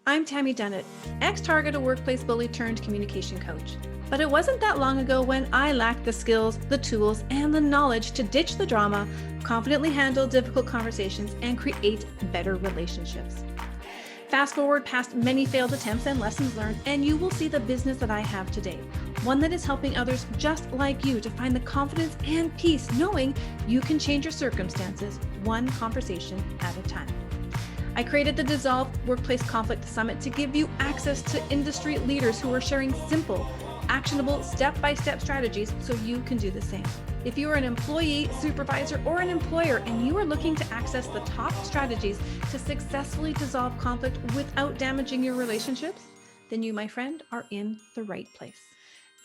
I'm Tammy Dennett, ex-Target, a workplace bully turned communication coach. But it wasn't that long ago when I lacked the skills, the tools, and the knowledge to ditch the drama, confidently handle difficult conversations, and create better relationships. Fast forward past many failed attempts and lessons learned, and you will see the business that I have today. One that is helping others just like you to find the confidence and peace knowing you can change your circumstances one conversation at a time. I created the Dissolve Workplace Conflict Summit to give you access to industry leaders who are sharing simple, actionable, step-by-step strategies so you can do the same. If you are an employee, supervisor, or an employer and you are looking to access the top strategies to successfully dissolve conflict without damaging your relationships, then you, my friend, are in the right place.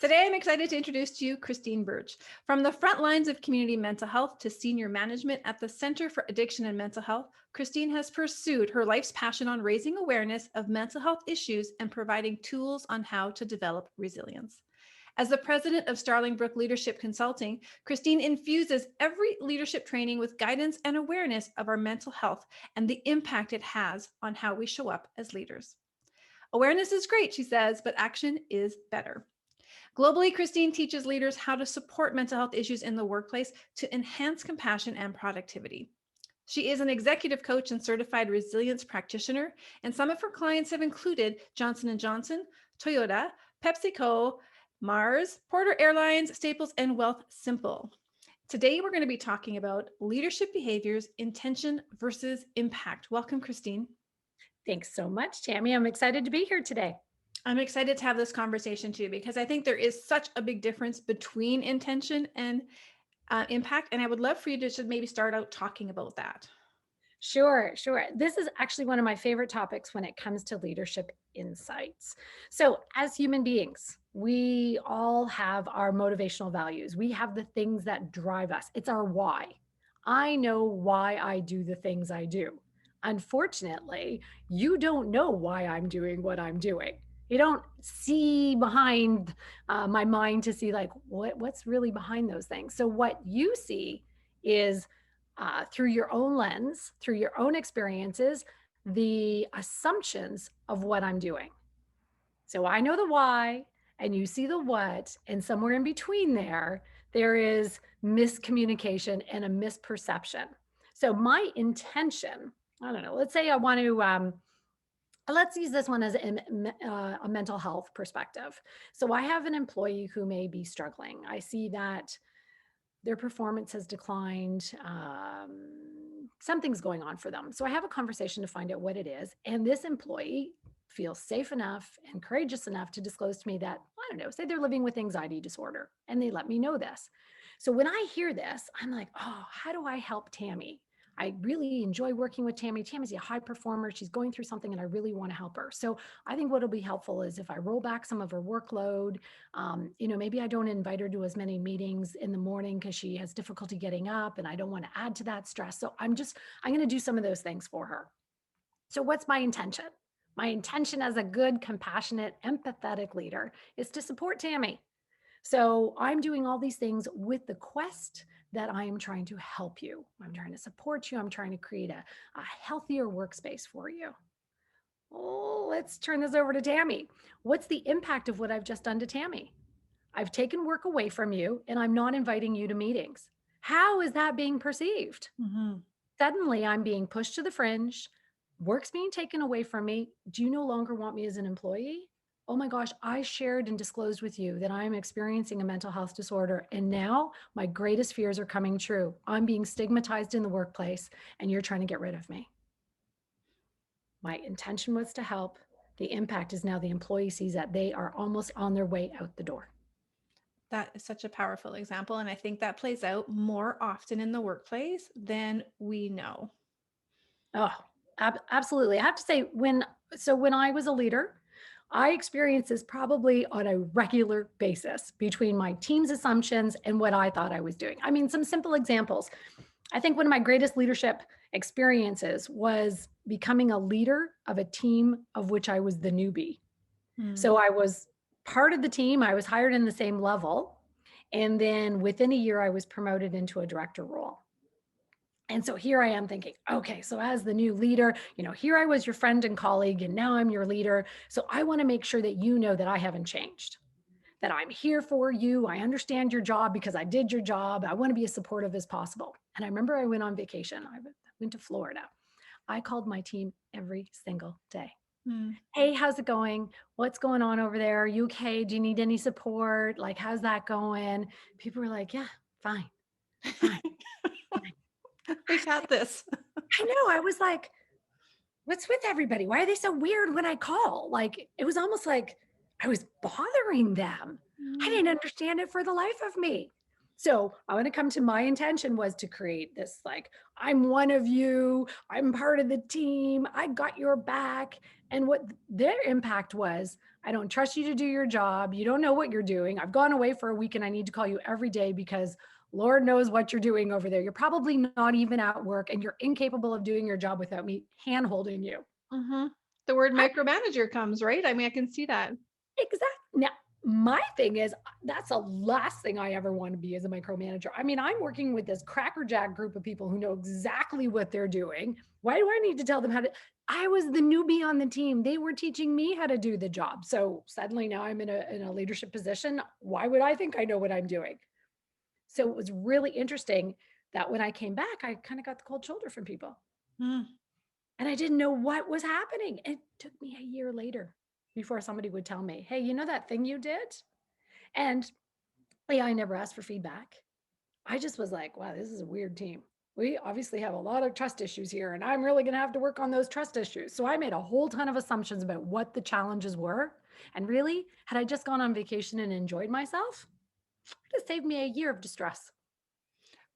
Today, I'm excited to introduce to you Christine Burych. From the front lines of community mental health to senior management at the Center for Addiction and Mental Health, Christine has pursued her life's passion on raising awareness of mental health issues and providing tools on how to develop resilience. As the president of StarlingBrook Leadership Consulting, Christine infuses every leadership training with guidance and awareness of our mental health and the impact it has on how we show up as leaders. Awareness is great, she says, but action is better. Globally, Christine teaches leaders how to support mental health issues in the workplace to enhance compassion and productivity. She is an executive coach and certified resilience practitioner, and some of her clients have included Johnson & Johnson, Toyota, PepsiCo, Mars, Porter Airlines, Staples, and Wealth Simple. Today, we're going to be talking about leadership behaviors, intention versus impact. Welcome, Christine. Thanks so much, Tammy. I'm excited to be here today. I'm excited to have this conversation too, because I think there is such a big difference between intention and impact. And I would love for you to just maybe start out talking about that. Sure. This is actually one of my favorite topics when it comes to leadership insights. So, as human beings, we all have our motivational values. We have the things that drive us. It's our why. I know why I do the things I do. Unfortunately, you don't know why I'm doing what I'm doing. You don't see behind my mind to see like what's really behind those things. So, what you see is through your own lens, through your own experiences, the assumptions of what I'm doing. So I know the why, and you see the what, and somewhere in between there, there is miscommunication and a misperception. So my intention, I don't know, let's say I want to, let's use this one as a mental health perspective. So I have an employee who may be struggling. I see that their performance has declined. Something's going on for them. So I have a conversation to find out what it is. And this employee feels safe enough and courageous enough to disclose to me that, I don't know, say they're living with anxiety disorder and they let me know this. So when I hear this, I'm like, oh, how do I help Tammy? I really enjoy working with Tammy. Tammy's a high performer. She's going through something and I really want to help her. So I think what'll be helpful is if I roll back some of her workload, maybe I don't invite her to as many meetings in the morning because she has difficulty getting up and I don't want to add to that stress. So I'm going to do some of those things for her. So what's my intention? My intention as a good, compassionate, empathetic leader is to support Tammy. So I'm doing all these things with the quest that I am trying to help you. I'm trying to support you. I'm trying to create a healthier workspace for you. Oh, let's turn this over to Tammy. What's the impact of what I've just done to Tammy? I've taken work away from you and I'm not inviting you to meetings. How is that being perceived? Mm-hmm. Suddenly I'm being pushed to the fringe. Work's being taken away from me. Do you no longer want me as an employee? Oh my gosh, I shared and disclosed with you that I'm experiencing a mental health disorder. And now my greatest fears are coming true. I'm being stigmatized in the workplace and you're trying to get rid of me. My intention was to help. The impact is now the employee sees that they are almost on their way out the door. That is such a powerful example. And I think that plays out more often in the workplace than we know. Oh, absolutely. I have to say, when I was a leader, I experienced this probably on a regular basis between my team's assumptions and what I thought I was doing. I mean, some simple examples. I think one of my greatest leadership experiences was becoming a leader of a team of which I was the newbie. So I was part of the team, I was hired in the same level. And then within a year, I was promoted into a director role. And so here I am thinking, okay, so as the new leader, here I was your friend and colleague, and now I'm your leader. So I want to make sure that you know that I haven't changed, that I'm here for you. I understand your job because I did your job. I want to be as supportive as possible. And I remember I went on vacation. I went to Florida. I called my team every single day. Mm. Hey, how's it going? What's going on over there? Are you okay? Do you need any support? Like, how's that going? People were like, yeah, fine, fine, fine. We got this. I know. I was like, what's with everybody? Why are they so weird when I call? Like, it was almost like I was bothering them. I Mm. didn't understand it for the life of me. So I want to come to my intention was to create this, like, I'm one of you, I'm part of the team, I got your back. And what their impact was, I don't trust you to do your job. You don't know what you're doing. I've gone away for a week and I need to call you every day because Lord knows what you're doing over there. You're probably not even at work and you're incapable of doing your job without me hand holding you. Hmm. The word I, micromanager comes, right? I mean, I can see that. exactly. Now, my thing is, that's the last thing I ever want to be as a micromanager. I mean, I'm working with this crackerjack group of people who know exactly what they're doing. Why do I need to tell them how to? I was the newbie on the team. They were teaching me how to do the job. So suddenly now I'm in a leadership position. Why would I think I know what I'm doing? So it was really interesting that when I came back, I kind of got the cold shoulder from people. Mm. And I didn't know what was happening. It took me a year later before somebody would tell me, hey, you know that thing you did? And yeah, I never asked for feedback. I just was like, wow, this is a weird team. We obviously have a lot of trust issues here, and I'm really going to have to work on those trust issues. So I made a whole ton of assumptions about what the challenges were. And really, had I just gone on vacation and enjoyed myself, it would have saved me a year of distress.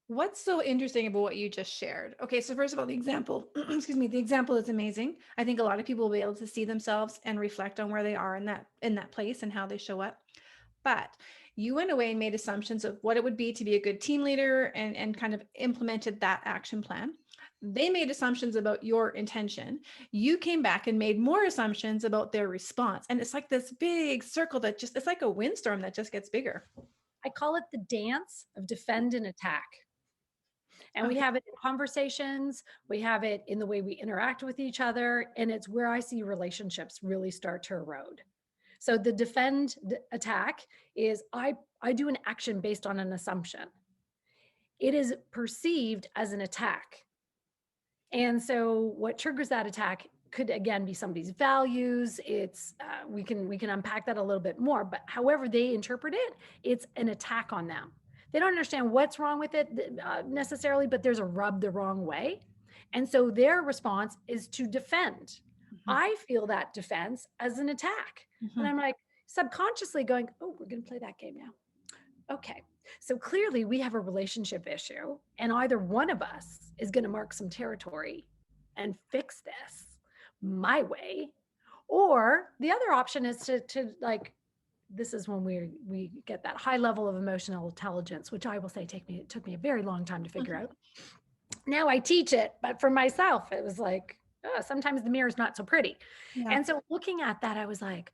What's so interesting about what you just shared? Okay, so first of all, the example, excuse me, the example is amazing. I think a lot of people will be able to see themselves and reflect on where they are in that place and how they show up. But you went away and made assumptions of what it would be to be a good team leader and kind of implemented that action plan. They made assumptions about your intention. You came back and made more assumptions about their response. And it's like this big circle that just, it's like a windstorm that just gets bigger. I call it the dance of defend and attack. And we Okay. have it in conversations, we have it in the way we interact with each other, and it's where I see relationships really start to erode. So the attack is I do an action based on an assumption. It is perceived as an attack. And so what triggers that attack could again be somebody's values. It's we can unpack that a little bit more, but however they interpret it, it's an attack on them. They don't understand what's wrong with it necessarily, but there's a rub the wrong way. And so their response is to defend. Mhm. I feel that defense as an attack. And Mhm. I'm like subconsciously going, oh, we're going to play that game now. Okay. So clearly we have a relationship issue, and either one of us is going to mark some territory and fix this my way, or the other option is to like this is when we get that high level of emotional intelligence, which I will say it took me a very long time to figure Mhm. out. Now I teach it, but for myself it was like, oh, sometimes the mirror's not so pretty. Yeah. And so looking at that I was like,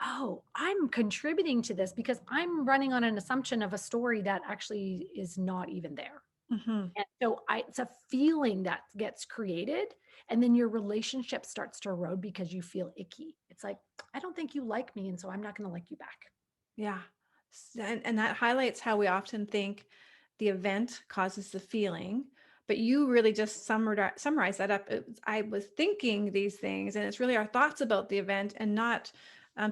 oh, I'm contributing to this because I'm running on an assumption of a story that actually is not even there. Mhm. And so it's a feeling that gets created. And then your relationship starts to erode because you feel icky. It's like, I don't think you like me. And so I'm not going to like you back. Yeah. And that highlights how we often think the event causes the feeling, but you really just summarize that up. I was thinking these things, and it's really our thoughts about the event and not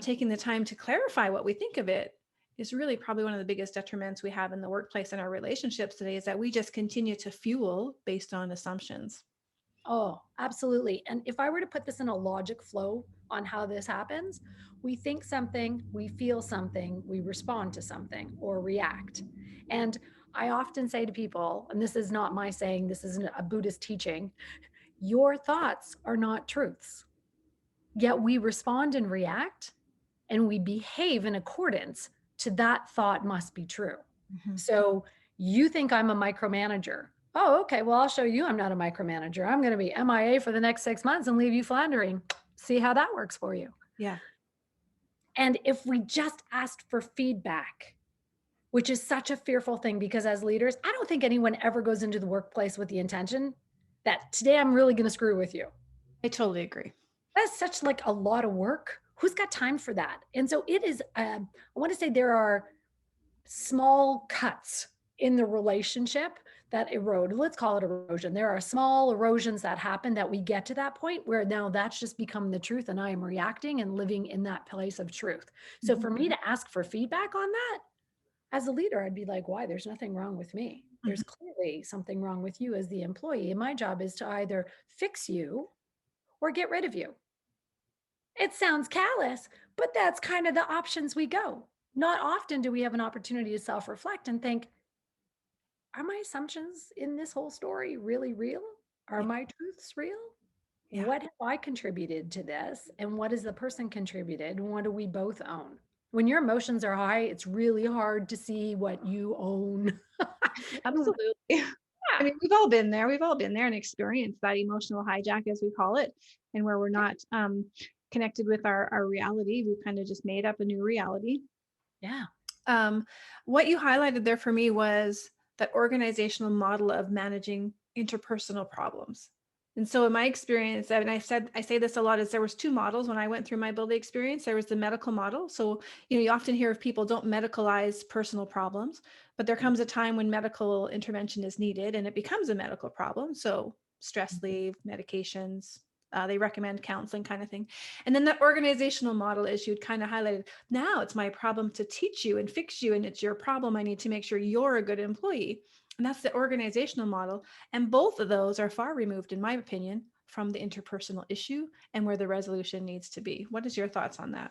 taking the time to clarify what we think of it is really probably one of the biggest detriments we have in the workplace and our relationships today is that we just continue to fuel based on assumptions. Oh, absolutely. And if I were to put this in a logic flow on how this happens, we think something, we feel something, we respond to something or react. And I often say to people, and this is not my saying, this is a Buddhist teaching, your thoughts are not truths. Yet we respond and react and we behave in accordance to that thought must be true. Mhm. So you think I'm a micromanager. Oh, okay. Well, I'll show you I'm not a micromanager. I'm going to be MIA for the next 6 months and leave you floundering. See how that works for you. Yeah. And if we just asked for feedback, which is such a fearful thing because as leaders, I don't think anyone ever goes into the workplace with the intention that today I'm really going to screw with you. I totally agree. That's such like a lot of work. Who's got time for that? And so it is, I want to say there are small cuts in the relationship that erode. Let's call it erosion. There are small erosions that happen that we get to that point where now that's just become the truth and I am reacting and living in that place of truth. So Mhm. for me to ask for feedback on that, as a leader, I'd be like, why? There's nothing wrong with me. Mhm. There's clearly something wrong with you as the employee. And my job is to either fix you or get rid of you. It sounds callous, but that's kind of the options we go. Not often do we have an opportunity to self reflect and think, are my assumptions in this whole story really real? Are Yeah. my truths real? Yeah. What have I contributed to this? And what has the person contributed? And what do we both own? When your emotions are high, it's really hard to see what you own. Absolutely. I Yeah. mean, we've all been there. We've all been there and experienced that emotional hijack, as we call it, and where we're not connected with our reality. We've kind of just made up a new reality. Yeah. Um, what you highlighted there for me was that organizational model of managing interpersonal problems. And so in my experience, and I say this a lot, is there was two models when I went through my building experience. There was the medical model. So, you often hear of people don't medicalize personal problems, but there comes a time when medical intervention is needed and it becomes a medical problem. So stress leave, medications, they recommend counseling kind of thing. And then the organizational model is you'd kind of highlighted, now it's my problem to teach you and fix you, and it's your problem. I need to make sure you're a good employee. And that's the organizational model. And both of those are far removed, in my opinion, from the interpersonal issue and where the resolution needs to be. What is your thoughts on that?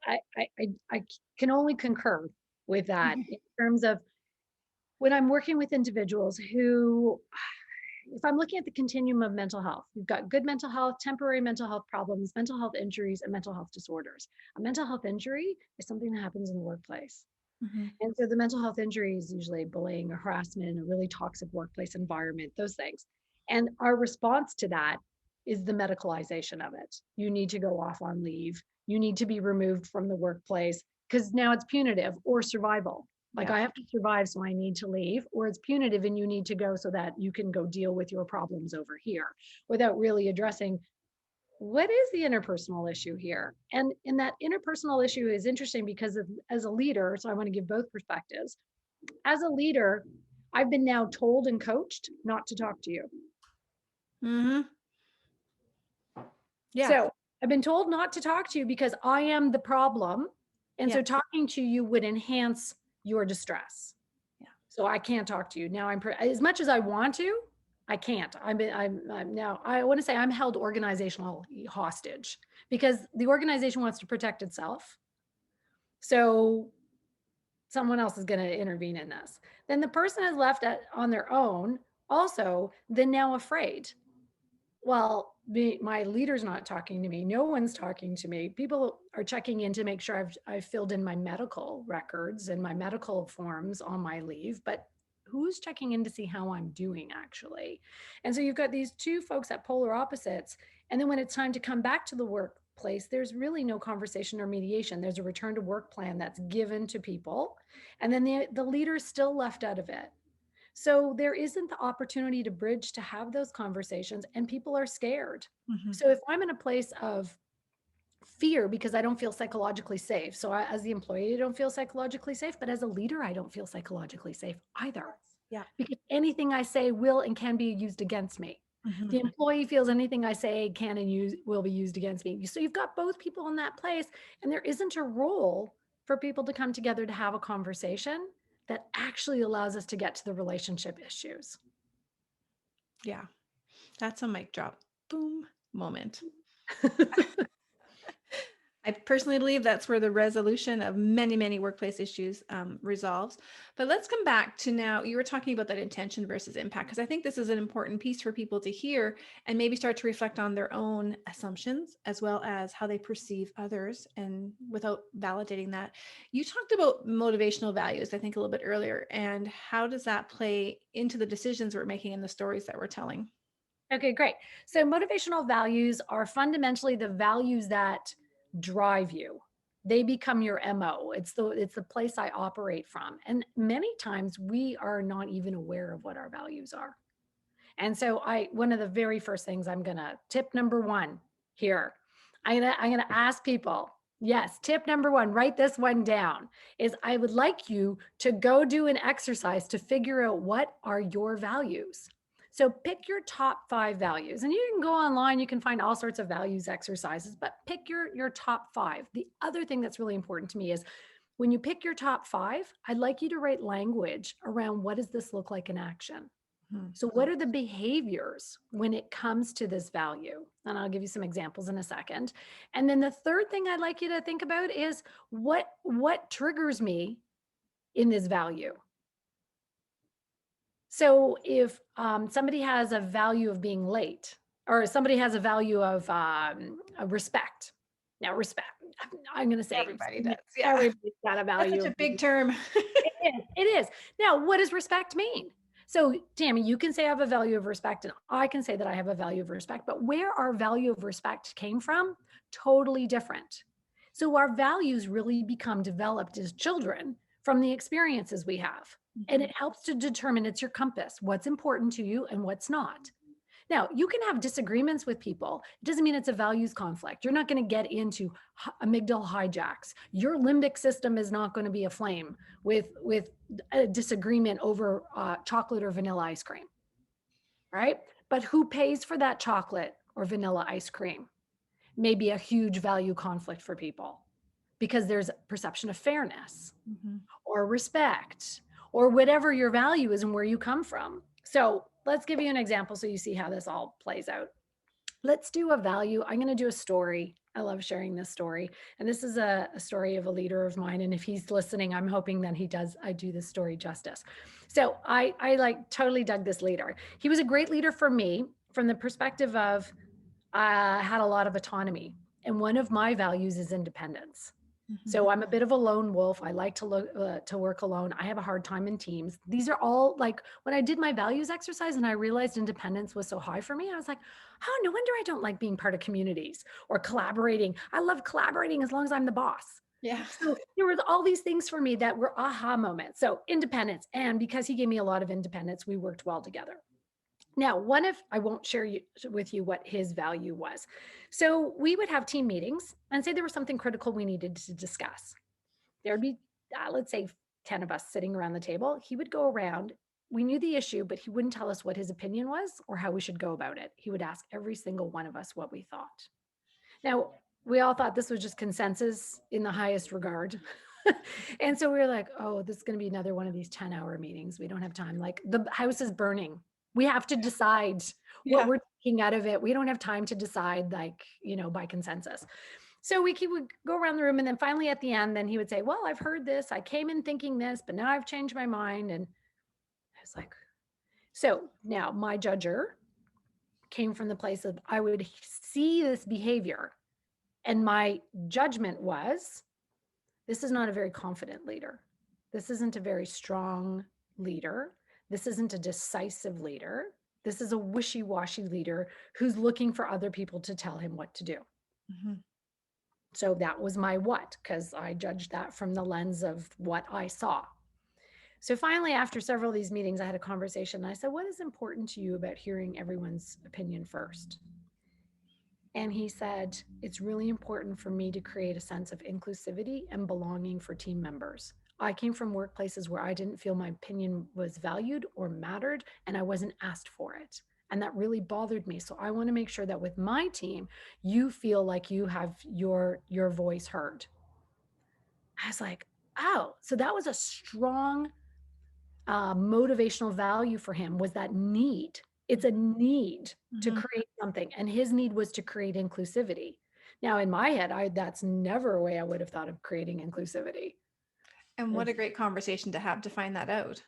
I can only concur with that Mhm. in terms of when I'm working with individuals who, if I'm looking at the continuum of mental health, you've got good mental health, temporary mental health problems, mental health injuries, and mental health disorders. A mental health injury is something that happens in the workplace. Mhm. And so the mental health injury is usually bullying or harassment, a really toxic workplace environment, those things. And our response to that is the medicalization of it. You need to go off on leave. You need to be removed from the workplace because now it's punitive or survival. Like Yeah. I have to survive, so I need to leave, or it's punitive and you need to go so that you can go deal with your problems over here without really addressing what is the interpersonal issue here? And in that interpersonal issue is interesting because of, as a leader, so I want to give both perspectives. As a leader, I've been now told and coached not to talk to you. Hmm. Yeah. So I've been told not to talk to you because I am the problem. And Yeah. so talking to you would enhance your distress. Yeah. So I can't talk to you now. As much as I want to, I can't. I'm now. I want to say I'm held organizational hostage because the organization wants to protect itself. So someone else is going to intervene in this. Then the person is left on their own. Also, then now afraid. Well, my leader's not talking to me. No one's talking to me. People are checking in to make sure I've filled in my medical records and my medical forms on my leave, but who's checking in to see how I'm doing actually? And so you've got these two folks at polar opposites. And then when it's time to come back to the workplace, there's really no conversation or mediation. There's a return to work plan that's given to people. And then the leader's still left out of it. So there isn't the opportunity to bridge to have those conversations, and people are scared. Hmm. So if I'm in a place of fear because I don't feel psychologically safe, so as the employee, I don't feel psychologically safe, but as a leader, I don't feel psychologically safe either Yeah. because anything I say will and can be used against me. Hmm. The employee feels anything I say can and will be used against me. So you've got both people in that place, and there isn't a role for people to come together to have a conversation that actually allows us to get to the relationship issues. Yeah. That's a mic drop. Boom moment. I personally believe that's where the resolution of many, many workplace issues resolves. But let's come back to now. You were talking about that intention versus impact, because I think this is an important piece for people to hear and maybe start to reflect on their own assumptions as well as how they perceive others and without validating that. You talked about motivational values, I think, a little bit earlier. And how does that play into the decisions we're making and the stories that we're telling? Okay, great. So motivational values are fundamentally the values that drive you. They become your MO. It's the place I operate from. And many times we are not even aware of what our values are. And so one of the very first things tip number one here, I'm gonna ask people, yes, tip number one, write this one down, is I would like you to go do an exercise to figure out what are your values. So pick your top 5 values, and you can go online, you can find all sorts of values exercises, but pick your top 5. The other thing that's really important to me is when you pick your top 5, I'd like you to write language around what does this look like in action? Mhm. So, what are the behaviors when it comes to this value? And I'll give you some examples in a second. And then the third thing I'd like you to think about is what triggers me in this value. So, if somebody has a value of being late, or somebody has a value of respect. Now, respect. I'm going to say Everybody does. Yeah. everybody's got a That's value such of a big term. it is. It is. Now, what does respect mean? So, Tammy, you can say I have a value of respect, and I can say that I have a value of respect, but where our value of respect came from, totally different. So, our values really become developed as children from the experiences we have. And Mhm. it helps to determine it's your compass, what's important to you and what's not. Now, you can have disagreements with people. It doesn't mean it's a values conflict. You're not going to get into amygdala hijacks. Your limbic system is not going to be aflame with a disagreement over chocolate or vanilla ice cream, right? But who pays for that chocolate or vanilla ice cream may be a huge value conflict for people because there's perception of fairness Mhm. or respect or whatever your value is and where you come from. So let's give you an example so you see how this all plays out. Let's do a value. I'm going to do a story. I love sharing this story. And this is a story of a leader of mine. And if he's listening, I'm hoping that I do this story justice. So I like totally dug this leader. He was a great leader for me from the perspective of I had a lot of autonomy. And one of my values is independence. Mhm. So I'm a bit of a lone wolf. I like to work alone. I have a hard time in teams. These are all like when I did my values exercise and I realized independence was so high for me. I was like, oh, no wonder I don't like being part of communities or collaborating. I love collaborating as long as I'm the boss. Yeah. So there was all these things for me that were aha moments. So independence, and because he gave me a lot of independence, we worked well together. Now, I won't share with you what his value was. So we would have team meetings and say there was something critical we needed to discuss. There'd be, let's say, 10 of us sitting around the table. He would go around. We knew the issue, but he wouldn't tell us what his opinion was or how we should go about it. He would ask every single one of us what we thought. Now, we all thought this was just consensus in the highest regard. And so we were like, oh, this is going to be another one of these 10-hour meetings. We don't have time. Like the house is burning. We have to decide what Yeah. we're taking out of it. We don't have time to decide, like, by consensus. So he would go around the room. And then finally at the end, then he would say, well, I've heard this. I came in thinking this, but now I've changed my mind. And I was like, so now my judger came from the place of I would see this behavior. And my judgment was this is not a very confident leader. This isn't a very strong leader. This isn't a decisive leader. This is a wishy washy leader who's looking for other people to tell him what to do. Mhm. So that was my what, because I judged that from the lens of what I saw. So finally, after several of these meetings, I had a conversation. And I said, what is important to you about hearing everyone's opinion first? And he said, it's really important for me to create a sense of inclusivity and belonging for team members. I came from workplaces where I didn't feel my opinion was valued or mattered, and I wasn't asked for it. And that really bothered me. So I want to make sure that with my team, you feel like you have your voice heard. I was like, oh, so that was a strong motivational value for him, was that need. It's a need to Mhm. create something, and his need was to create inclusivity. Now, in my head, that's never a way I would have thought of creating inclusivity. And what It's a great conversation to have to find that out.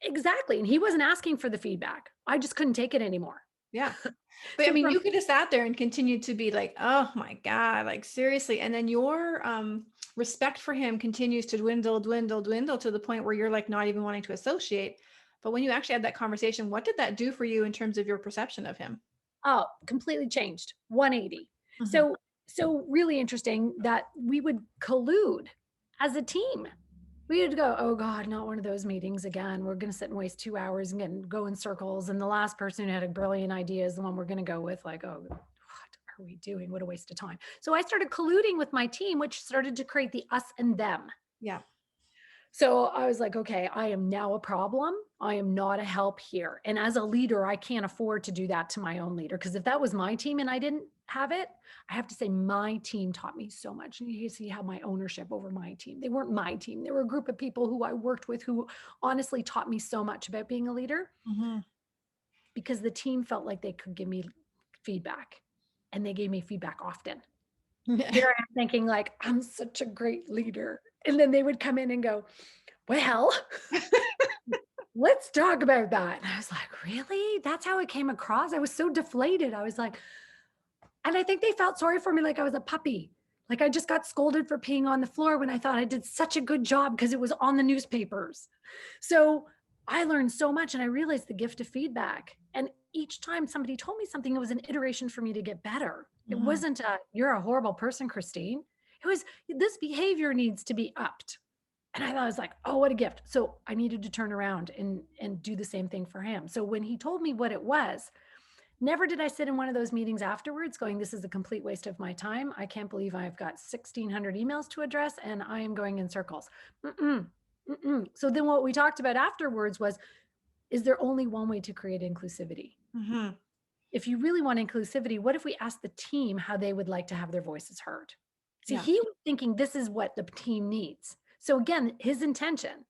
exactly. And he wasn't asking for the feedback. I just couldn't take it anymore. Yeah. But I So mean, from you could have sat there and continued to be like, oh my God, like seriously. And then your respect for him continues to dwindle, dwindle, dwindle to the point where you're like not even wanting to associate. But when you actually had that conversation, what did that do for you in terms of your perception of him? completely changed 180. Mhm. So So really interesting that we would collude as a team. We would go, oh God, not one of those meetings again. We're going to sit and waste 2 hours and go in circles. And the last person who had a brilliant idea is the one we're going to go with. Like, oh, what are we doing? What a waste of time. So I started colluding with my team, which started to create the us and them. Yeah. So I was like, okay, I am now a problem. I am not a help here. And as a leader, I can't afford to do that to my own leader. Because if that was my team and I didn't have it, I have to say my team taught me so much. And you see how my ownership over my team. They weren't my team. They were a group of people who I worked with who honestly taught me so much about being a leader because the team felt like they could give me feedback and they gave me feedback often. Here I am thinking like, I'm such a great leader. And then they would come in and go, well, let's talk about that. And I was like, really? That's how it came across? I was so deflated. I was like, and I think they felt sorry for me like I was a puppy. Like I just got scolded for peeing on the floor when I thought I did such a good job because it was on the newspapers. So I learned so much and I realized the gift of feedback. And each time somebody told me something, it was an iteration for me to get better. It wasn't you're a horrible person, Christine. It was, this behavior needs to be upped. And I thought, I was like, oh, what a gift. So I needed to turn around and do the same thing for him. So when he told me what it was, never did I sit in one of those meetings afterwards going, this is a complete waste of my time. I can't believe I've got 1,600 emails to address and I am going in circles. So then what we talked about afterwards was, is there only one way to create inclusivity? If you really want inclusivity, what if we ask the team how they would like to have their voices heard? See, he was thinking this is what the team needs. So again, his intention,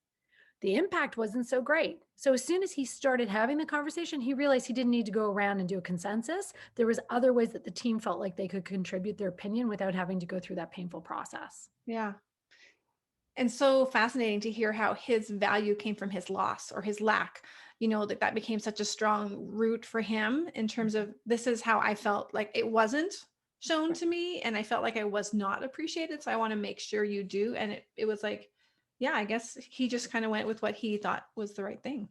the impact wasn't so great. So as soon as he started having the conversation, he realized he didn't need to go around and do a consensus. There was other ways that the team felt like they could contribute their opinion without having to go through that painful process. Yeah. And so fascinating to hear how his value came from his loss or his lack, that became such a strong root for him in terms of this is how I felt like it wasn't shown to me and I felt like I was not appreciated. So I want to make sure you do. And it was like, yeah, I guess he just kind of went with what he thought was the right thing.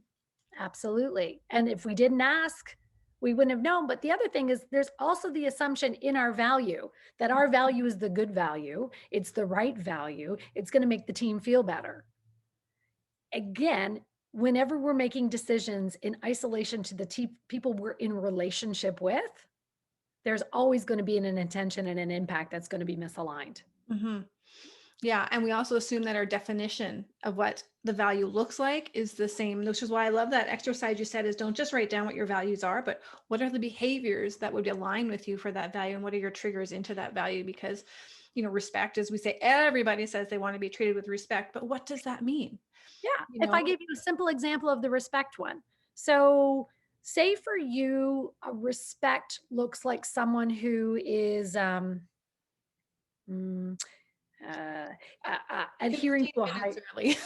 Absolutely. And if we didn't ask, we wouldn't have known. But the other thing is there's also the assumption in our value that our value is the good value. It's the right value. It's going to make the team feel better. Again, whenever we're making decisions in isolation to the people we're in relationship with, there's always going to be an intention and an impact that's going to be misaligned. Yeah. And we also assume that our definition of what the value looks like is the same, which is why I love that exercise you said is don't just write down what your values are, but what are the behaviors that would align with you for that value and what are your triggers into that value? Because, respect, as we say, everybody says they want to be treated with respect, but what does that mean? Yeah. If I give you a simple example of the respect one. So say for you, a respect looks like someone who is adhering to a high. Early.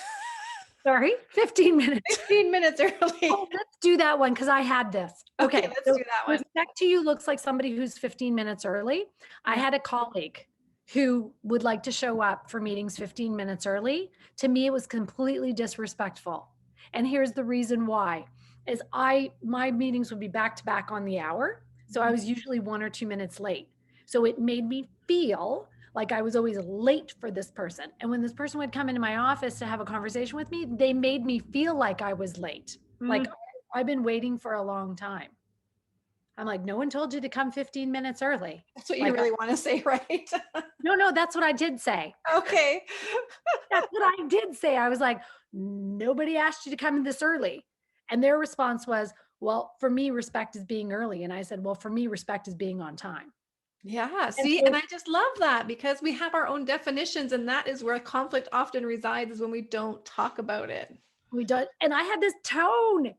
Sorry, 15 minutes. 15 minutes early. Oh, let's do that one because I had this. Okay, Okay, let's so do that one. respect to you looks like somebody who's 15 minutes early. I had a colleague who would like to show up for meetings 15 minutes early. To me, it was completely disrespectful. And here's the reason why is my meetings would be back to back on the hour. So I was usually 1 or 2 minutes late. So it made me feel like I was always late for this person. And when this person would come into my office to have a conversation with me, they made me feel like I was late. Like I've been waiting for a long time. I'm like, no one told you to come 15 minutes early. That's what you really want to say, right? No, that's what I did say. Okay. That's what I did say. I was like, nobody asked you to come this early. And their response was, well, for me, respect is being early. And I said, well, for me, respect is being on time. Yeah, see, and I just love that because we have our own definitions and that is where conflict often resides is when we don't talk about it. We don't, and I had this tone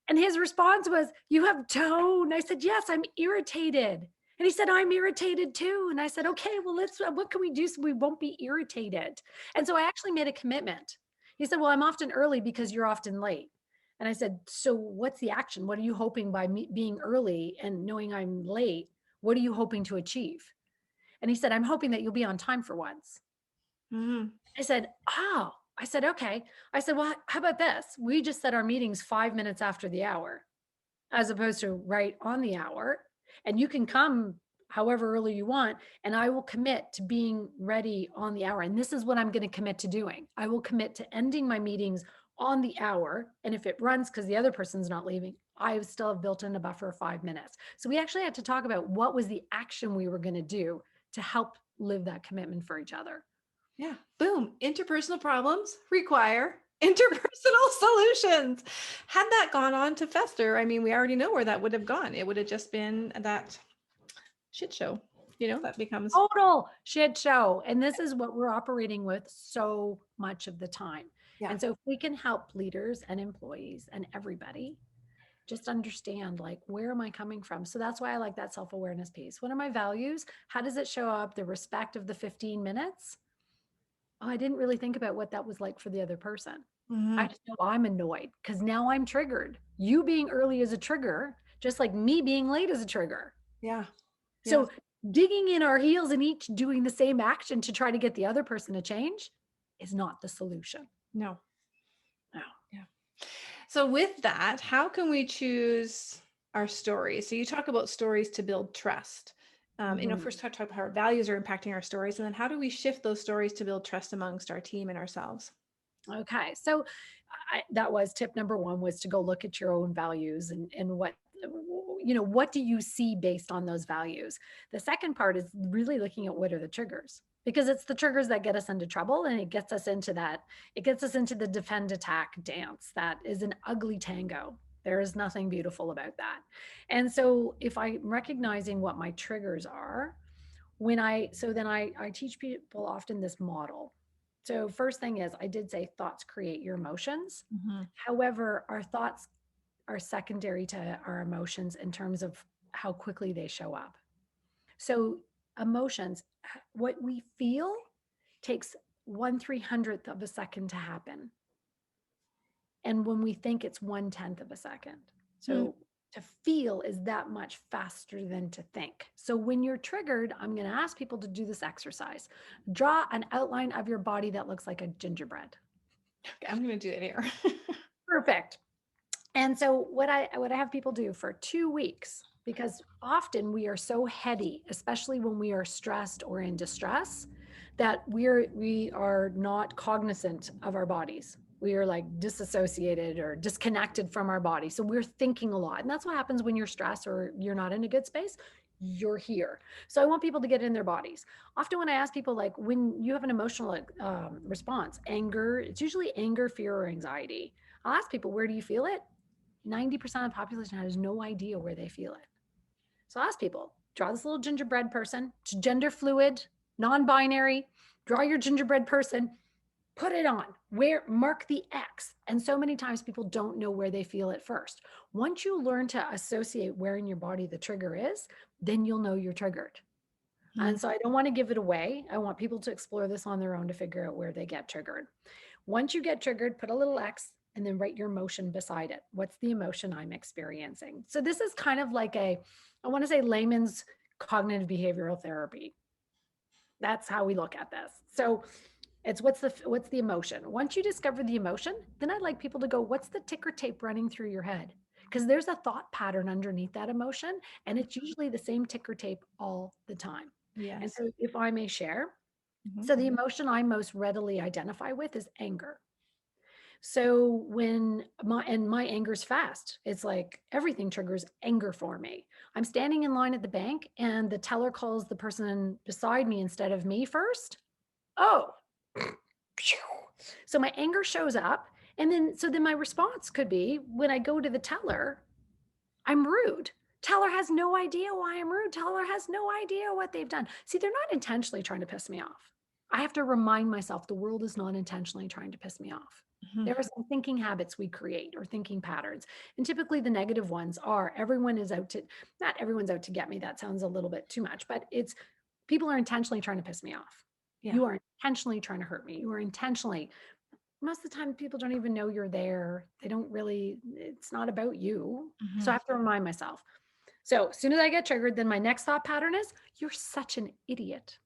and his response was, you have tone. I said, yes, I'm irritated. And he said, I'm irritated too. And I said, okay, well, what can we do so we won't be irritated? And so I actually made a commitment. He said, well, I'm often early because you're often late. And I said, so what's the action? What are you hoping by me being early and knowing I'm late? What are you hoping to achieve? And he said, I'm hoping that you'll be on time for once. I said, oh, I said, okay. I said, well, how about this? We just set our meetings 5 minutes after the hour, as opposed to right on the hour. And you can come however early you want, and I will commit to being ready on the hour. And this is what I'm going to commit to doing. I will commit to ending my meetings on the hour. And if it runs because the other person's not leaving, I still have built in a buffer of 5 minutes. So we actually had to talk about what was the action we were going to do to help live that commitment for each other. Yeah. Boom. Interpersonal problems require interpersonal solutions. Had that gone on to fester, I mean, we already know where that would have gone. It would have just been that shit show, that becomes. Total shit show. And this is what we're operating with so much of the time. Yeah. And so if we can help leaders and employees and everybody just understand, like, where am I coming from? So that's why I like that self-awareness piece. What are my values? How does it show up? The respect of the 15 minutes. Oh, I didn't really think about what that was like for the other person. I just know I'm annoyed because now I'm triggered. You being early is a trigger, just like me being late is a trigger. Yeah. So digging in our heels and each doing the same action to try to get the other person to change is not the solution. No. No. Yeah. So with that, how can we choose our stories? So you talk about stories to build trust. First talk about how our values are impacting our stories, and then how do we shift those stories to build trust amongst our team and ourselves? Okay. So that was tip number one, was to go look at your own values and what do you see based on those values? The second part is really looking at what are the triggers, because it's the triggers that get us into trouble, and it gets us into the defend attack dance. That is an ugly tango. There is nothing beautiful about that. And so if I'm recognizing what my triggers are, then I teach people often this model. So first thing is, I did say thoughts create your emotions. However, our thoughts are secondary to our emotions in terms of how quickly they show up. So emotions, what we feel takes 1/300th of a second to happen. And when we think, it's 1/10 of a second. So to feel is that much faster than to think. So when you're triggered, I'm going to ask people to do this exercise. Draw an outline of your body that looks like a gingerbread. Okay, I'm going to do it here. Perfect. And so what I have people do for 2 weeks, because often we are so heady, especially when we are stressed or in distress, that we are not cognizant of our bodies. We are like disassociated or disconnected from our body. So we're thinking a lot. And that's what happens when you're stressed or you're not in a good space. You're here. So I want people to get in their bodies. Often when I ask people, like, when you have an emotional response, anger, it's usually anger, fear, or anxiety. I'll ask people, where do you feel it? 90% of the population has no idea where they feel it. So I'll ask people, draw this little gingerbread person. It's gender fluid, non-binary. Draw your gingerbread person, put it on, mark the X. And so many times people don't know where they feel it first. Once you learn to associate where in your body the trigger is, then you'll know you're triggered. And so I don't want to give it away. I want people to explore this on their own to figure out where they get triggered. Once you get triggered, put a little X and then write your emotion beside it. What's the emotion I'm experiencing? So this is kind of like I want to say, layman's cognitive behavioral therapy. That's how we look at this. So it's what's the emotion? Once you discover the emotion, then I'd like people to go, what's the ticker tape running through your head? Because there's a thought pattern underneath that emotion, and it's usually the same ticker tape all the time. Yes. And so if I may share, so the emotion I most readily identify with is anger. So when my anger's fast, it's like everything triggers anger for me. I'm standing in line at the bank and the teller calls the person beside me instead of me first. Oh, so my anger shows up. And then my response could be, when I go to the teller, I'm rude. Teller has no idea why I'm rude. Teller has no idea what they've done. See, they're not intentionally trying to piss me off. I have to remind myself the world is not intentionally trying to piss me off. There are some thinking habits we create, or thinking patterns. And typically the negative ones are, not everyone's out to get me. That sounds a little bit too much, but it's people are intentionally trying to piss me off. Yeah. You are intentionally trying to hurt me. You are intentionally, most of the time people don't even know you're there. It's not about you. So I have to remind myself. So as soon as I get triggered, then my next thought pattern is, you're such an idiot.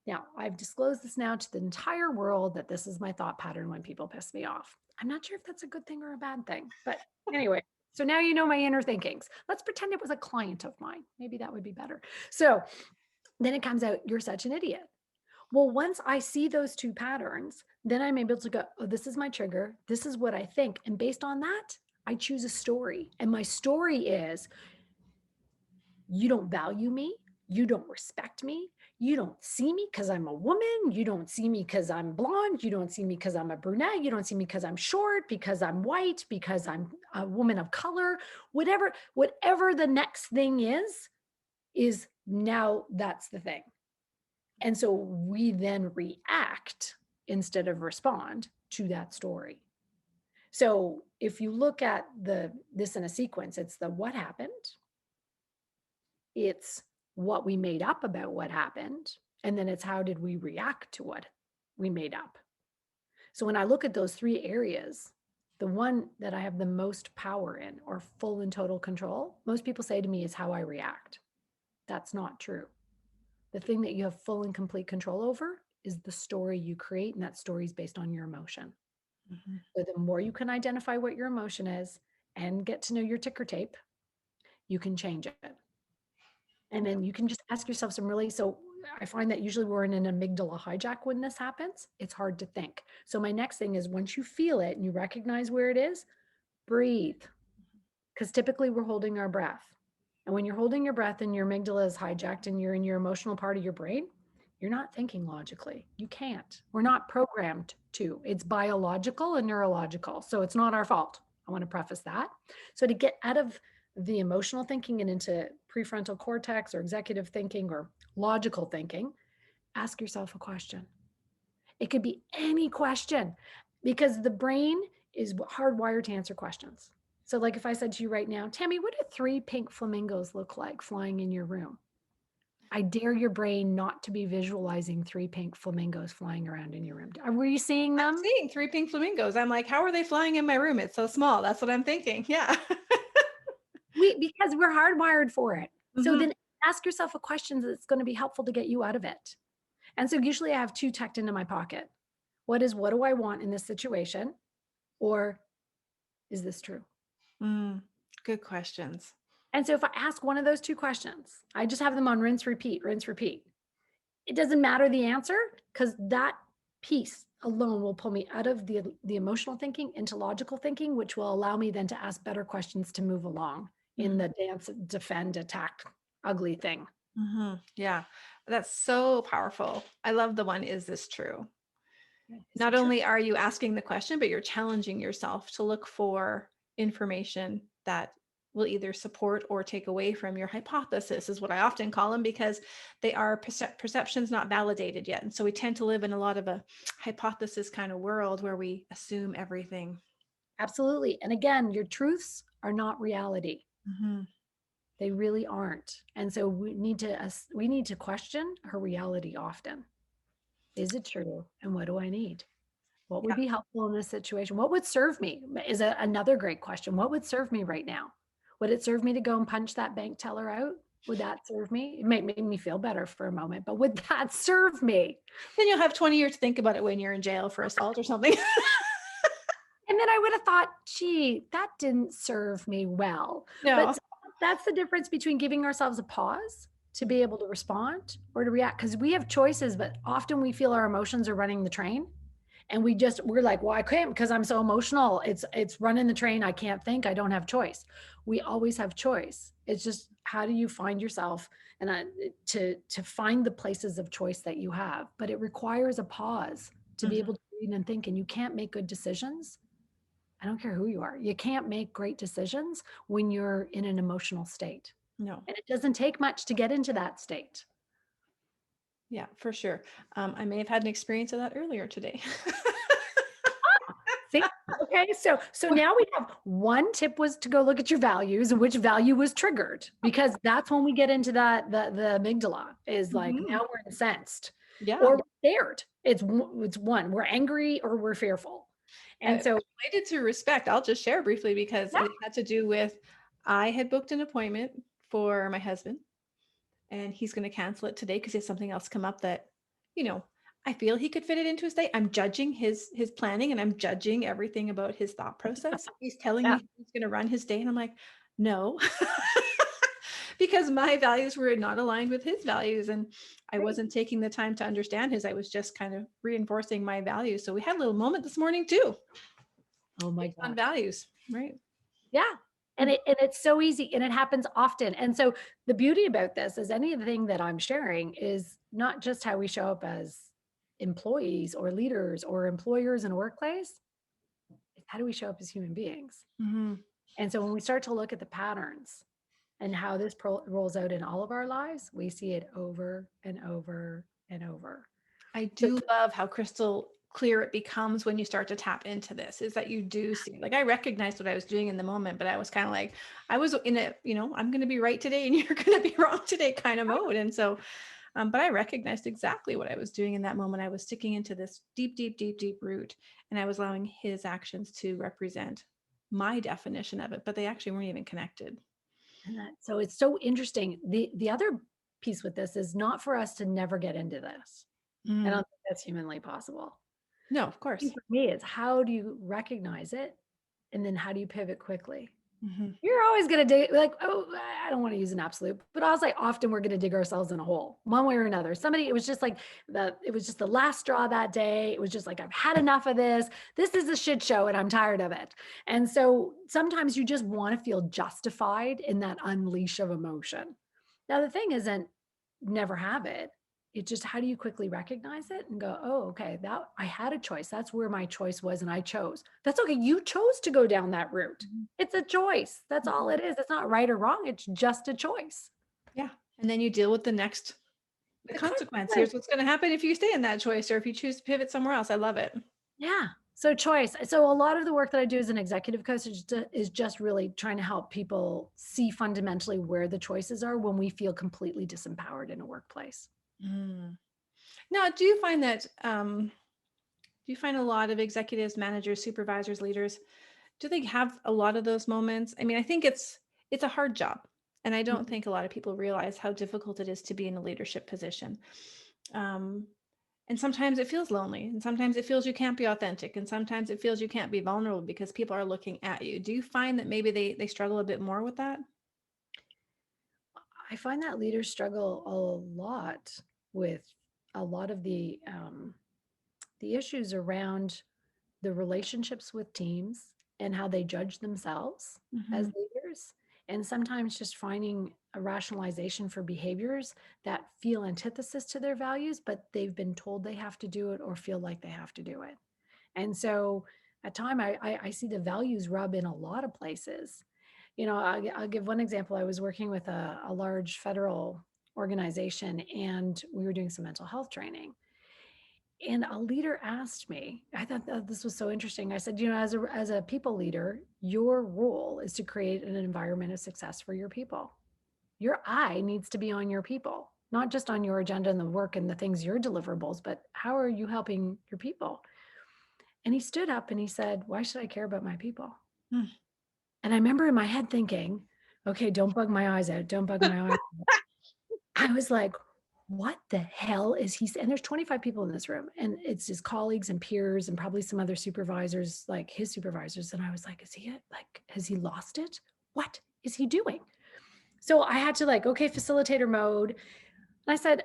Now, I've disclosed this now to the entire world that this is my thought pattern when people piss me off. I'm not sure if that's a good thing or a bad thing, but anyway. So now you know my inner thinkings. Let's pretend it was a client of mine. Maybe that would be better. So then it comes out, you're such an idiot. Well, once I see those two patterns, then I'm able to go, oh, this is my trigger. This is what I think. And based on that, I choose a story. And my story is, you don't value me. You don't respect me. You don't see me because I'm a woman. You don't see me because I'm blonde. You don't see me because I'm a brunette. You don't see me because I'm short, because I'm white, because I'm a woman of color. Whatever the next thing is now that's the thing. And so we then react instead of respond to that story. So if you look at this in a sequence, it's the what happened, it's what we made up about what happened, and then it's how did we react to what we made up. So when I look at those three areas, the one that I have the most power in or full and total control, most people say to me is how I react. That's not true. The thing that you have full and complete control over is the story you create, and that story is based on your emotion. Mhm. So the more you can identify what your emotion is and get to know your ticker tape, you can change it. And then you can just ask yourself so I find that usually we're in an amygdala hijack when this happens. It's hard to think. So my next thing is once you feel it and you recognize where it is, breathe. Because typically we're holding our breath. And when you're holding your breath and your amygdala is hijacked and you're in your emotional part of your brain, you're not thinking logically. You can't. We're not programmed to. It's biological and neurological. So it's not our fault. I want to preface that. So to get out of the emotional thinking and into prefrontal cortex or executive thinking or logical thinking, ask yourself a question. It could be any question because the brain is hardwired to answer questions. So, like if I said to you right now, Tammy, what do 3 pink flamingos look like flying in your room? I dare your brain not to be visualizing 3 pink flamingos flying around in your room. Were you seeing I'm them? seeing 3 pink flamingos. I'm like, how are they flying in my room? It's so small. That's what I'm thinking. Yeah. Because we're hardwired for it. So Mhm. then ask yourself a question that's going to be helpful to get you out of it. And so usually I have 2 tucked into my pocket. What do I want in this situation? Or is this true? Mm, good questions. And so if I ask one of those 2 questions, I just have them on rinse, repeat, rinse, repeat. It doesn't matter the answer because that piece alone will pull me out of the emotional thinking into logical thinking, which will allow me then to ask better questions to move along in the dance, defend, attack, ugly thing. Yeah, that's so powerful. I love the one, is this true? Is Not it true? only are you asking the question, but you're challenging yourself to look for information that will either support or take away from your hypothesis, is what I often call them, because they are perceptions not validated yet. And so we tend to live in a lot of a hypothesis kind of world where we assume everything. Absolutely. And again, your truths are not reality. Mhm. They really aren't. And so we need to question our reality often. Is it true? And what do I need? What would Yeah. be helpful in this situation? What would serve me is another great question. What would serve me right now? Would it serve me to go and punch that bank teller out? Would that serve me? It might make me feel better for a moment, but would that serve me? Then you'll have 20 years to think about it when you're in jail for assault or something. And then I would have thought, gee, that didn't serve me well. No. But that's the difference between giving ourselves a pause to be able to respond or to react. Because we have choices, but often we feel our emotions are running the train. And we're like, well, I can't because I'm so emotional. It's running the train. I can't think. I don't have choice. We always have choice. It's just how do you find yourself and to find the places of choice that you have. But it requires a pause to be Mhm. able to read and think. And you can't make good decisions. I don't care who you are. You can't make great decisions when you're in an emotional state. No. And it doesn't take much to get into that state. Yeah, for sure. I may have had an experience of that earlier today. See? Okay, so now we have one tip was to go look at your values and which value was triggered because that's when we get into that the amygdala is like Mhm. now we're incensed Yeah. or we're scared. It's one we're angry or we're fearful, and so Related to respect, I'll just share briefly because yeah, it had to do with I had booked an appointment for my husband and he's going to cancel it today because he has something else come up that, you know, I feel he could fit it into his day. I'm judging his planning, and I'm judging everything about his thought process. He's telling Yeah, me he's going to run his day, and I'm like, no, because my values were not aligned with his values, and I right. wasn't taking the time to understand his. I was just kind of reinforcing my values. So we had a little moment this morning too, Oh my based on God. values, right? Yeah. And it's so easy and it happens often. And so the beauty about this is anything that I'm sharing is not just how we show up as employees or leaders or employers in a workplace, it's how do we show up as human beings? Mm-hmm. And so when we start to look at the patterns and how this rolls out in all of our lives, we see it over and over and over. I So do love how crystal clear it becomes when you start to tap into this, is that you do see, like, I recognized what I was doing in the moment, but I was kind of like, I was in a, I'm going to be right today and you're going to be wrong today kind of mode. And so, but I recognized exactly what I was doing in that moment. I was sticking into this deep, deep, deep, deep root, and I was allowing his actions to represent my definition of it, but they actually weren't even connected. so it's so interesting. The other piece with this is not for us to never get into this. I don't Mm. think that's humanly possible. No, of Thing course. for me is how do you recognize it? And then how do you pivot quickly? Hmm. You're always gonna dig like, oh, I don't want to use an absolute, but I'll say often we're gonna dig ourselves in a hole, one way or another. Somebody, it was just like it was just the last straw that day. It was just like, I've had enough of this. This is a shit show and I'm tired of it. And so sometimes you just want to feel justified in that unleash of emotion. Now the thing isn't never have it. It's just how do you quickly recognize it and go, oh, okay, that I had a choice. That's where my choice was, and I chose. That's okay. You chose to go down that route. It's a choice. That's all Hmm. it is. It's not right or wrong. It's just a choice. Yeah. And then you deal with the The consequence. consequence. Here's what's going to happen if you stay in that choice, or if you choose to pivot somewhere else. I love it. Yeah. So choice. So a lot of the work that I do as an executive coach is just really trying to help people see fundamentally where the choices are when we feel completely disempowered in a workplace. Mm. Now, do you find a lot of executives, managers, supervisors, leaders, do they have a lot of those moments? I mean, I think it's a hard job, and I don't think a lot of people realize how difficult it is to be in a leadership position. Um, and sometimes it feels lonely, and sometimes it feels you can't be authentic, and sometimes it feels you can't be vulnerable because people are looking at you. Do you find that maybe they struggle a bit more with that? I find that leaders struggle a lot with a lot of the issues around the relationships with teams and how they judge themselves as Hmm. leaders, and sometimes just finding a rationalization for behaviors that feel antithesis to their values, but they've been told they have to do it or feel like they have to do it. And so at time I see the values rub in a lot of places. I'll give one example. I was working with a large federal organization and we were doing some mental health training. And a leader asked me, I thought that this was so interesting. I said, as a people leader, your role is to create an environment of success for your people. Your eye needs to be on your people, not just on your agenda and the work and the things, your deliverables, but how are you helping your people? And he stood up and he said, why should I care about my people? Mm. And I remember in my head thinking, okay, don't bug my eyes out. Don't bug my eyes. I was like, what the hell is he? And there's 25 people in this room, and it's his colleagues and peers, and probably some other supervisors, like his supervisors. And I was like, has he lost it? What is he doing? So I had to okay, facilitator mode. And I said,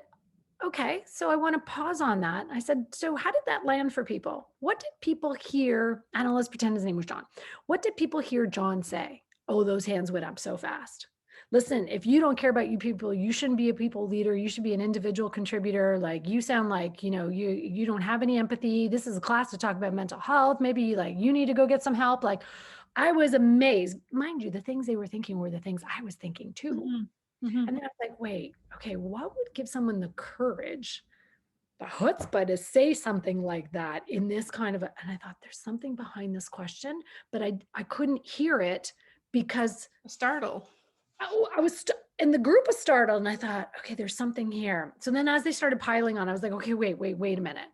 okay, so I want to pause on that. I said, so how did that land for people? What did people hear? I don't know, let's pretend his name was John. What did people hear John say? Oh, those hands went up so fast. Listen, if you don't care about you people, you shouldn't be a people leader. You should be an individual contributor. Like you sound like, you don't have any empathy. This is a class to talk about mental health. Maybe you need to go get some help. Like I was amazed. Mind you, the things they were thinking were the things I was thinking too. Hmm. Hmm. And then I was like, wait, okay, what would give someone the courage, the chutzpah to say something like that in this kind of and I thought there's something behind this question, but I couldn't hear it because Startle. I was and the group was startled and I thought, okay, there's something here. So then as they started piling on, I was like, okay, wait a minute.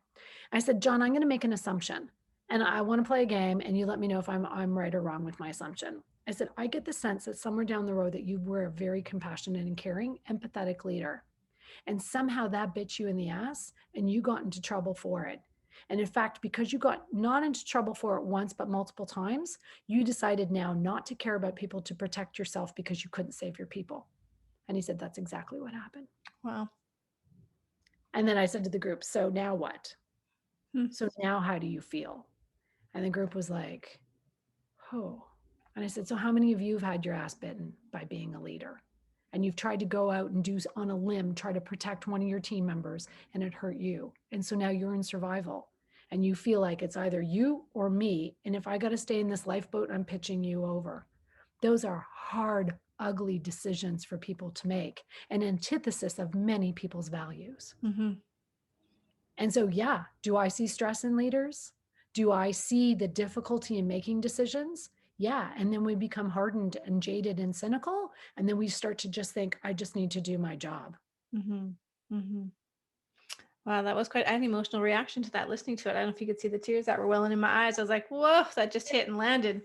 I said, John, I'm going to make an assumption and I want to play a game and you let me know if I'm right or wrong with my assumption. I said, I get the sense that somewhere down the road that you were a very compassionate and caring, empathetic leader. And somehow that bit you in the ass and you got into trouble for it. And in fact, because you got not into trouble for it once, but multiple times, you decided now not to care about people to protect yourself because you couldn't save your people. And he said, that's exactly what happened. Wow. And then I said to the group, so now what? Hmm. So now how do you feel? And the group was like, oh. And I said, so how many of you have had your ass bitten by being a leader? And you've tried to go out and do on a limb, try to protect one of your team members, and it hurt you. And so now you're in survival. And you feel like it's either you or me. And if I got to stay in this lifeboat, I'm pitching you over. Those are hard, ugly decisions for people to make, an antithesis of many people's values. Mm-hmm. And so, yeah, do I see stress in leaders? Do I see the difficulty in making decisions? Yeah. And then we become hardened and jaded and cynical. And then we start to just think, I just need to do my job. Mm-hmm. Mm-hmm. Wow, that was quite an emotional reaction to that, listening to it. I don't know if you could see the tears that were welling in my eyes. I was like, whoa, that just hit and landed.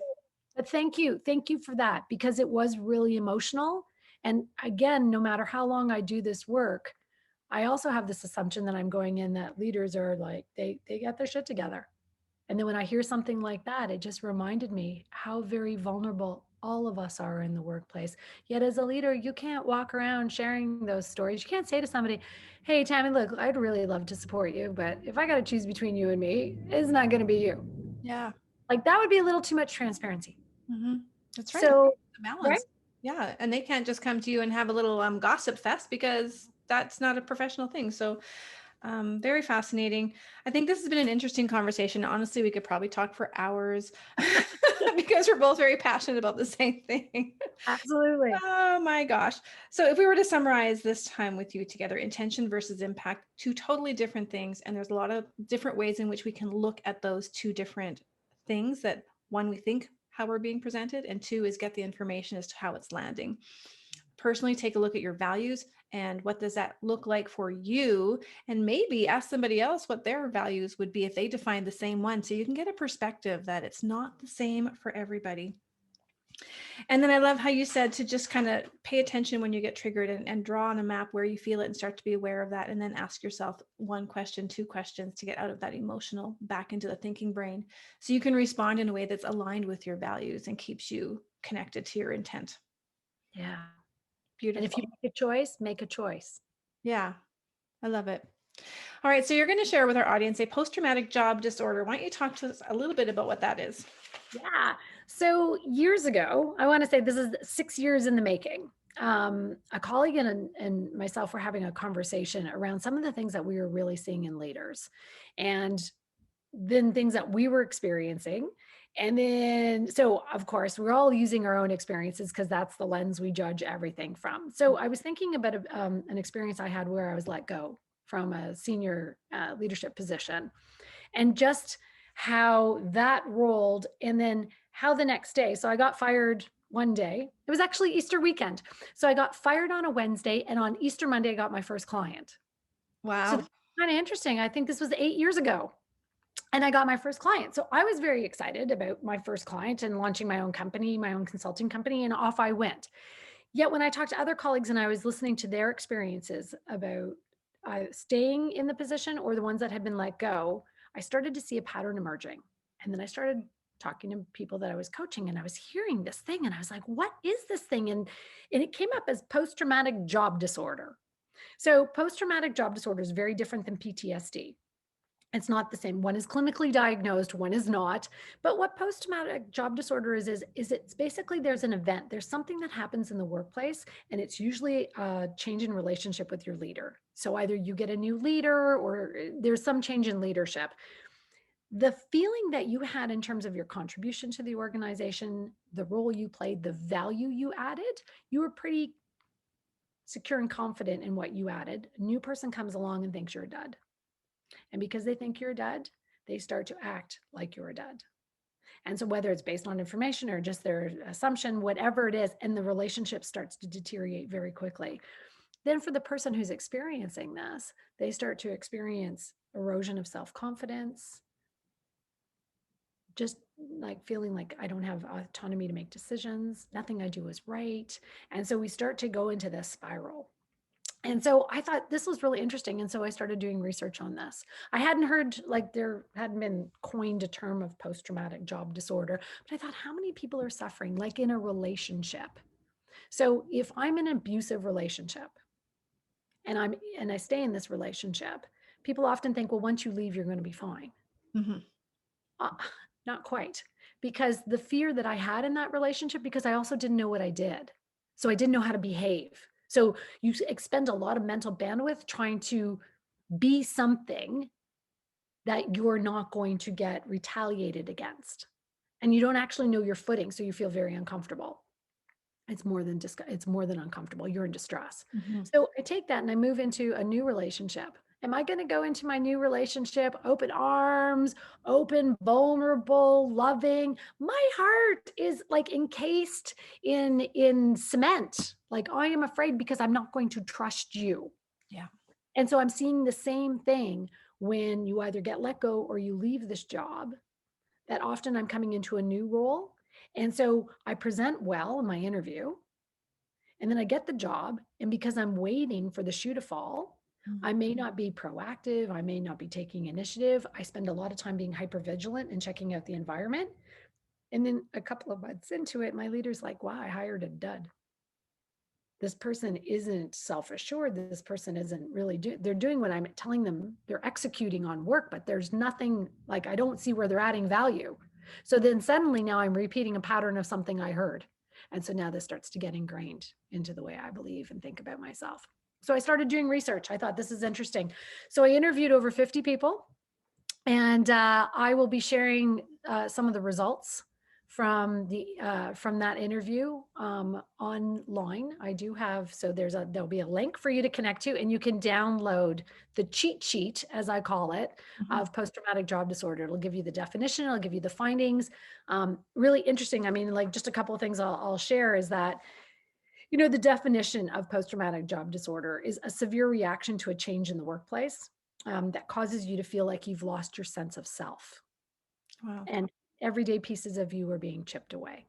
But thank you. Thank you for that, because it was really emotional. And again, no matter how long I do this work, I also have this assumption that I'm going in that leaders are like, they get their shit together. And then when I hear something like that, it just reminded me how very vulnerable all of us are in the workplace. Yet as a leader, you can't walk around sharing those stories. You can't say to somebody, hey, Tammy, look, I'd really love to support you, but if I got to choose between you and me, it's not going to be you. Yeah. Like that would be a little too much transparency. Mm-hmm. That's right. So, The balance. right? Yeah. And they can't just come to you and have a little gossip fest, because that's not a professional thing. So very fascinating. I think this has been an interesting conversation. Honestly, we could probably talk for hours because we're both very passionate about the same thing. Absolutely. Oh my gosh. So if we were to summarize this time with you together, intention versus impact, two totally different things. And there's a lot of different ways in which we can look at those two different things. That one, we think how we're being presented, and two is get the information as to how it's landing. Personally, take a look at your values and what does that look like for you, and maybe ask somebody else what their values would be if they define the same one, so you can get a perspective that it's not the same for everybody. And then I love how you said to just kind of pay attention when you get triggered, and draw on a map where you feel it and start to be aware of that. And then ask yourself one question, two questions to get out of that emotional back into the thinking brain, so you can respond in a way that's aligned with your values and keeps you connected to your intent. Yeah. And if Beautiful. you make a choice, make a choice. Yeah, I love it. All right, so you're going to share with our audience a post-traumatic job disorder. Why don't you talk to us a little bit about what that is? Yeah. So years ago, I want to say this is 6 years in the making. A colleague and myself were having a conversation around some of the things that we were really seeing in leaders, and then things that we were experiencing. And then, so of course, we're all using our own experiences because that's the lens we judge everything from. So I was thinking about an experience I had where I was let go from a senior leadership position, and just how that rolled, and then how the next day. So I got fired one day. It was actually Easter weekend. So I got fired on a Wednesday, and on Easter Monday, I got my first client. So Wow. that's kind of interesting. I think this was 8 years ago. And I got my first client. So I was very excited about my first client and launching my own company, my own consulting company, and off I went. Yet when I talked to other colleagues and I was listening to their experiences about staying in the position or the ones that had been let go, I started to see a pattern emerging. And then I started talking to people that I was coaching, and I was hearing this thing, and I was like, what is this thing? And it came up as post-traumatic job disorder. So post-traumatic job disorder is very different than PTSD. It's not the same. One is clinically diagnosed, one is not. But what post-traumatic job disorder is it's basically there's an event, there's something that happens in the workplace, and it's usually a change in relationship with your leader. So either you get a new leader or there's some change in leadership. The feeling that you had in terms of your contribution to the organization, the role you played, the value you added, you were pretty secure and confident in what you added. A new person comes along and thinks you're a dud. And because they think you're a dud, they start to act like you're a dud. And so whether it's based on information or just their assumption, whatever it is, and the relationship starts to deteriorate very quickly. Then for the person who's experiencing this, they start to experience erosion of self-confidence, just like feeling like I don't have autonomy to make decisions, nothing I do is right. And so we start to go into this spiral. And so I thought this was really interesting. And so I started doing research on this. I hadn't heard, like, there hadn't been coined a term of post-traumatic job disorder, but I thought, how many people are suffering, like in a relationship? So if I'm in an abusive relationship and I stay in this relationship, people often think, well, once you leave, you're going to be fine. Mhm. Uh, Not quite, because the fear that I had in that relationship, because I also didn't know what I did. So I didn't know how to behave. So you expend a lot of mental bandwidth trying to be something that you're not going to get retaliated against. And you don't actually know your footing. So you feel very uncomfortable. It's more than it's more than uncomfortable. You're in distress. Mhm. So I take that and I move into a new relationship. Am I going to go into my new relationship open arms, open, vulnerable, loving? My heart is like encased in cement. Like, I am afraid because I'm not going to trust you. Yeah. And so I'm seeing the same thing when you either get let go or you leave this job, that often I'm coming into a new role. And so I present well in my interview, and then I get the job. And because I'm waiting for the shoe to fall, Mm. I may not be proactive. I may not be taking initiative. I spend a lot of time being hyper vigilant and checking out the environment. And then a couple of months into it, my leader's like, wow, I hired a dud. This person isn't self-assured. This person isn't really they're doing what I'm telling them. They're executing on work, but there's nothing, like, I don't see where they're adding value. So then suddenly now I'm repeating a pattern of something I heard. And so now this starts to get ingrained into the way I believe and think about myself. So I started doing research. I thought, this is interesting. So I interviewed over 50 people, and I will be sharing some of the results from that interview online. I do have, so there'll be a link for you to connect to, and you can download the cheat sheet, as I call it, Mhm. of post-traumatic job disorder. It'll give you the definition, it'll give you the findings. Really interesting. I mean, like, just a couple of things I'll share is that, the definition of post-traumatic job disorder is a severe reaction to a change in the workplace that causes you to feel like you've lost your sense of self, Wow. and everyday pieces of you are being chipped away.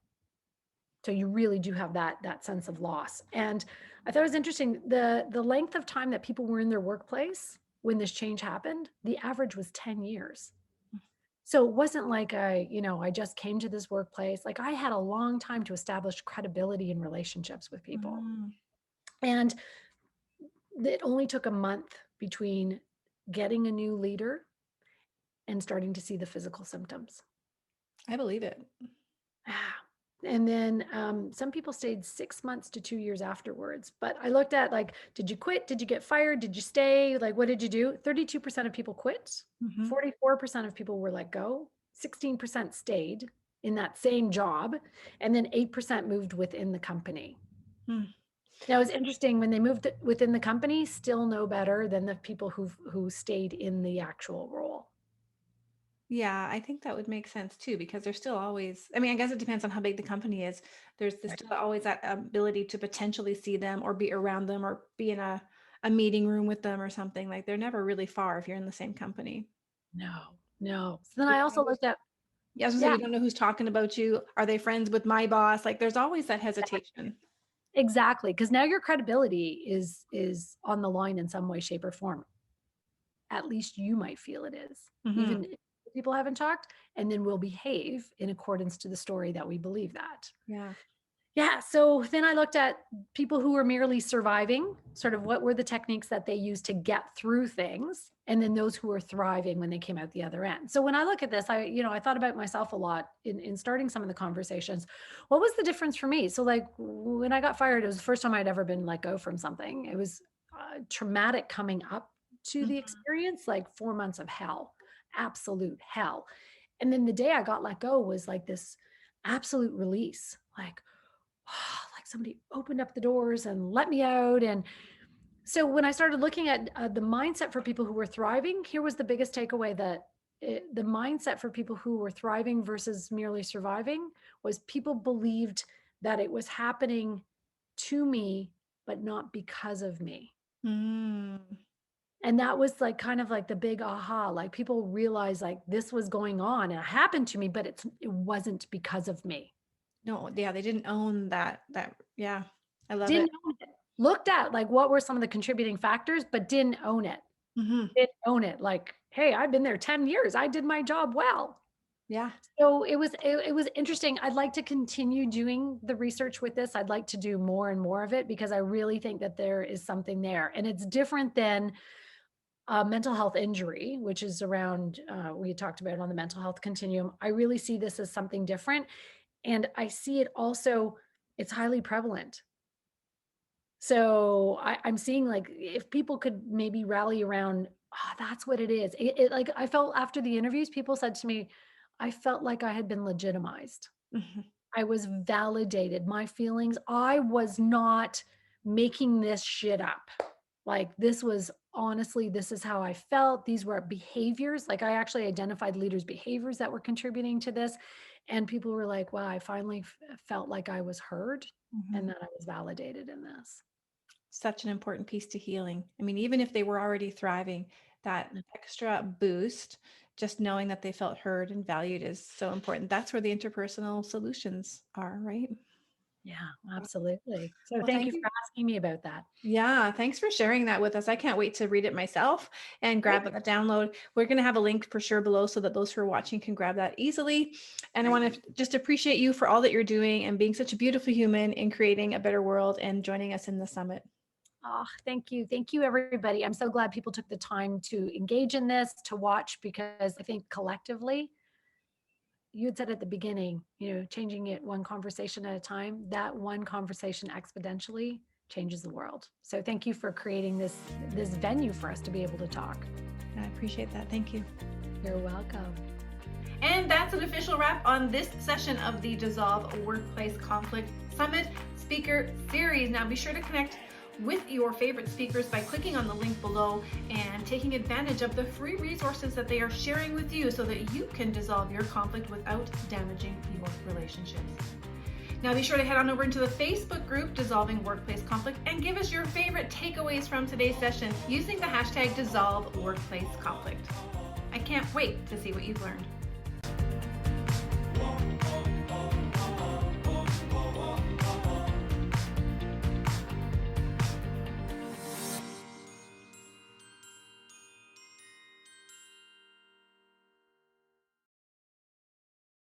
So you really do have that sense of loss. And I thought it was interesting, the length of time that people were in their workplace when this change happened, the average was 10 years. So it wasn't like I just came to this workplace. Like, I had a long time to establish credibility in relationships with people. Mm. And it only took a month between getting a new leader and starting to see the physical symptoms. I believe it. Ah, and then some people stayed 6 months to 2 years afterwards. But I looked at, like, did you quit? Did you get fired? Did you stay? Like, what did you do? 32% of people quit. Mhm. 44% of people were let go. 16% stayed in that same job. And then 8% moved within the company. Mm. Now, it's interesting, when they moved within the company, still no better than the people who stayed in the actual role. Yeah, I think that would make sense too, because there's still always, I mean, I guess it depends on how big the company is. There's Right. still always that ability to potentially see them or be around them or be in a meeting room with them or something. Like, they're never really far if you're in the same company. No, no. So then We I don't also know who's, looked at, yeah, I was gonna say, yeah. we don't know who's talking about you. Are they friends with my boss? Like, there's always that hesitation. Exactly, because now your credibility is on the line in some way, shape, or form. At least you might feel it is, Hmm. even if people haven't talked, and then we'll behave in accordance to the story that we believe that. Yeah. Yeah, so then I looked at people who were merely surviving, sort of what were the techniques that they used to get through things, and then those who were thriving when they came out the other end. So when I look at this, I thought about myself a lot in starting some of the conversations. What was the difference for me? So, like, when I got fired, it was the first time I'd ever been let go from something. It was traumatic coming up to the Mhm. experience, like 4 months of hell, absolute hell. And then the day I got let go was like this absolute release, like somebody opened up the doors and let me out. And so when I started looking at the mindset for people who were thriving, here was the biggest takeaway, that the mindset for people who were thriving versus merely surviving was, people believed that it was happening to me, but not because of me. Mm. And that was like kind of like the big aha, like, people realized, like, this was going on and it happened to me, but it wasn't because of me. No, yeah, they didn't own that. Yeah, I love it. Didn't know it. looked at like what were some of the contributing factors, but didn't own it. Hmm. Didn't own it. Like, hey, I've been there 10 years. I did my job well. Yeah. So it was interesting. I'd like to continue doing the research with this. I'd like to do more and more of it because I really think that there is something there. And it's different than mental health injury, which is around, we talked about it on the mental health continuum. I really see this as something different. And I see it also, it's highly prevalent. So I'm seeing like if people could maybe rally around, that's what it is. Like I felt after the interviews, people said to me, I felt like I had been legitimized. Hmm. I was validated. My feelings, I was not making this shit up. Like this was honestly, this is how I felt. These were behaviors. Like I actually identified leaders' behaviors that were contributing to this. And people were like, wow, I finally felt like I was heard Hmm. and that I was validated in this. Such an important piece to healing. I mean, even if they were already thriving, that extra boost, just knowing that they felt heard and valued is so important. That's where the interpersonal solutions are, right? Yeah, absolutely. So Well, thank thank you you. for asking me about that. Yeah, thanks for sharing that with us. I can't wait to read it myself and Great. grab the download. We're going to have a link for sure below so that those who are watching can grab that easily. And I want to just appreciate you for all that you're doing and being such a beautiful human in creating a better world and joining us in the summit. Oh, thank you. Thank you, everybody. I'm so glad people took the time to engage in this, to watch, because I think collectively, you had said at the beginning, changing it one conversation at a time, that one conversation exponentially changes the world. So thank you for creating this venue for us to be able to talk. I appreciate that. Thank you. You're welcome. And that's an official wrap on this session of the Dissolve Workplace Conflict Summit Speaker Series. Now be sure to connect with your favorite speakers by clicking on the link below and taking advantage of the free resources that they are sharing with you so that you can dissolve your conflict without damaging your relationships. Now be sure to head on over into the Facebook group Dissolving Workplace Conflict and give us your favorite takeaways from today's session using the hashtag Dissolve Workplace Conflict. I can't wait to see what you've learned.